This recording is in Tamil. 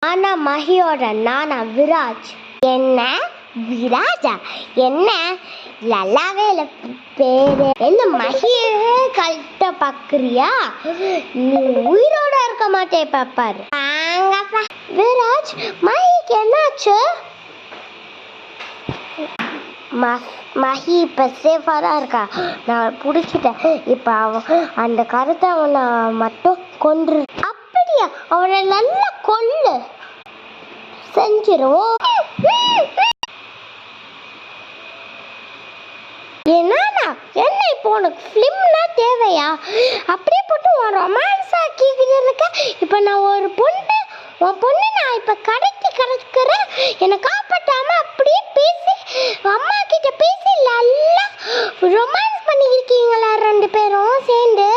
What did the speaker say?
ஆனா மஹியோட நானா விராஜ். என்ன விராஜா? என்ன நல்லாவே இல்லை பேரு. என்ன மஹியே கழட்ட பாக்குறியா? நீ உயிரோட இருக்க மாட்டே பாப்பாரு. விராஜ், மஹிக்கு என்னாச்சு? மஹி இப்ப சேஃபா தான் இருக்கா. நான் பிடிச்சிட்டேன். இப்ப அந்த கருத்தை அவனை மட்டும் கொன்று. அப்படியா? அவனை நல்லா கொல்லு. செஞ்சிரும். என்னன்னா என்ன இப்போ உனக்கு ஃபிலிம்னா தேவையா? அப்படியே போட்டு ஒரு ரொமான்ஸ் ஆக்கிக்கிட்டு இருக்க. இப்போ நான் ஒரு பொண்ணு, உன் பொண்ணு நான் இப்போ கடைக்கு கிடக்குறேன். என்னை காப்பாற்றாம அப்படியே பேசி அம்மா கிட்ட பேசி நல்லா ரொமான்ஸ் பண்ணியிருக்கீங்களா 2 பேரும் சேர்ந்து?